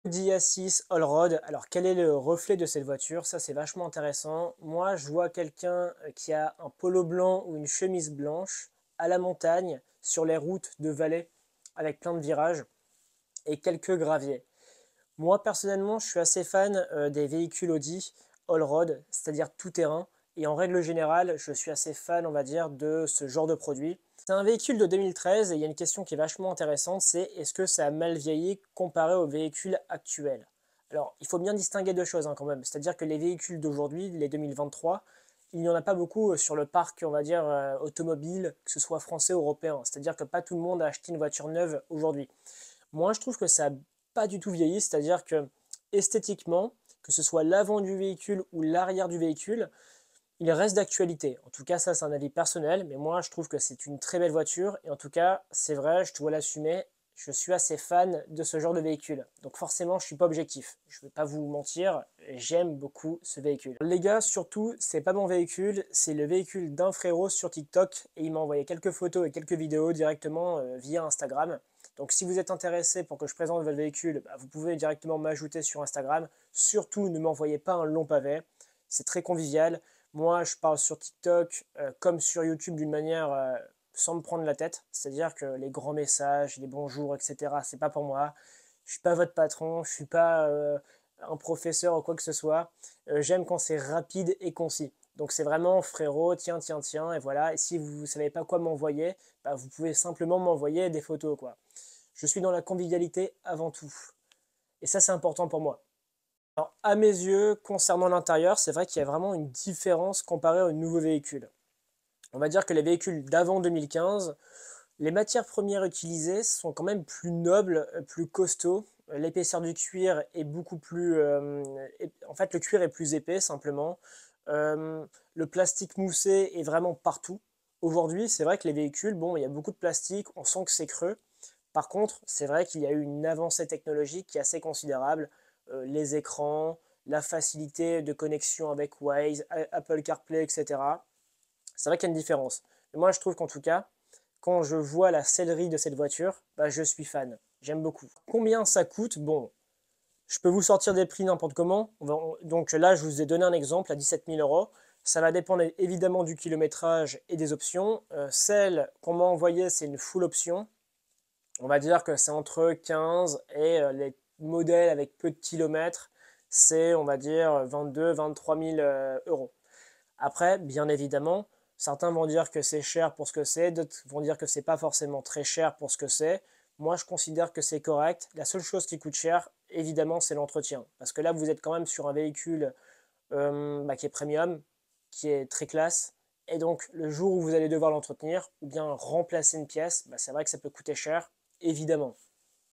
Audi A6 Allroad, alors quel est le reflet de cette voiture? Ça c'est vachement intéressant. Moi je vois quelqu'un qui a un polo blanc ou une chemise blanche à la montagne sur les routes de vallée avec plein de virages et quelques graviers. Moi personnellement je suis assez fan des véhicules Audi Allroad, c'est-à-dire tout terrain. Et en règle générale je suis assez fan on va dire de ce genre de produit. C'est un véhicule de 2013 et il y a une question qui est vachement intéressante, c'est est-ce que ça a mal vieilli comparé aux véhicules actuels? Alors, il faut bien distinguer deux choses quand même, c'est-à-dire que les véhicules d'aujourd'hui, les 2023, il n'y en a pas beaucoup sur le parc, on va dire, automobile, que ce soit français ou européen. C'est-à-dire que pas tout le monde a acheté une voiture neuve aujourd'hui. Moi, je trouve que ça n'a pas du tout vieilli, c'est-à-dire que esthétiquement, que ce soit l'avant du véhicule ou l'arrière du véhicule, il reste d'actualité. En tout cas, ça, c'est un avis personnel, mais moi, je trouve que c'est une très belle voiture. Et en tout cas, c'est vrai, je dois l'assumer, je suis assez fan de ce genre de véhicule. Donc forcément, je ne suis pas objectif. Je ne vais pas vous mentir, j'aime beaucoup ce véhicule. Les gars, surtout, c'est pas mon véhicule, c'est le véhicule d'un frérot sur TikTok. Et il m'a envoyé quelques photos et quelques vidéos directement via Instagram. Donc si vous êtes intéressé pour que je présente votre véhicule, bah, vous pouvez directement m'ajouter sur Instagram. Surtout, ne m'envoyez pas un long pavé. C'est très convivial. Moi, je parle sur TikTok comme sur YouTube d'une manière sans me prendre la tête. C'est-à-dire que les grands messages, les bonjours, etc., c'est pas pour moi. Je suis pas votre patron, je suis pas un professeur ou quoi que ce soit. J'aime quand c'est rapide et concis. Donc c'est vraiment frérot, tiens, tiens, tiens, et voilà. Et si vous ne savez pas quoi m'envoyer, bah, vous pouvez simplement m'envoyer des photos, quoi. Je suis dans la convivialité avant tout. Et ça, c'est important pour moi. Alors, à mes yeux, concernant l'intérieur, c'est vrai qu'il y a vraiment une différence comparée aux nouveaux véhicules. On va dire que les véhicules d'avant 2015, les matières premières utilisées sont quand même plus nobles, plus costauds. L'épaisseur du cuir est beaucoup plus... en fait, le cuir est plus épais, simplement. Le plastique moussé est vraiment partout. Aujourd'hui, c'est vrai que les véhicules, bon, il y a beaucoup de plastique, on sent que c'est creux. Par contre, c'est vrai qu'il y a eu une avancée technologique qui est assez considérable. Les écrans, la facilité de connexion avec Waze, Apple CarPlay, etc. C'est vrai qu'il y a une différence. Mais moi, je trouve qu'en tout cas, quand je vois la sellerie de cette voiture, bah, je suis fan. J'aime beaucoup. Combien ça coûte? Bon, je peux vous sortir des prix n'importe comment. Donc là, je vous ai donné un exemple à 17 000 euros. Ça va dépendre évidemment du kilométrage et des options. Celle qu'on m'a envoyée, c'est une full option. On va dire que c'est entre 15 et les modèles avec peu de kilomètres, c'est on va dire 22-23 000 euros. Après, bien évidemment, certains vont dire que c'est cher pour ce que c'est, d'autres vont dire que c'est pas forcément très cher pour ce que c'est. Moi, je considère que c'est correct. La seule chose qui coûte cher, évidemment, c'est l'entretien. Parce que là, vous êtes quand même sur un véhicule bah, qui est premium, qui est très classe. Et donc, le jour où vous allez devoir l'entretenir, ou bien remplacer une pièce, bah, c'est vrai que ça peut coûter cher, évidemment.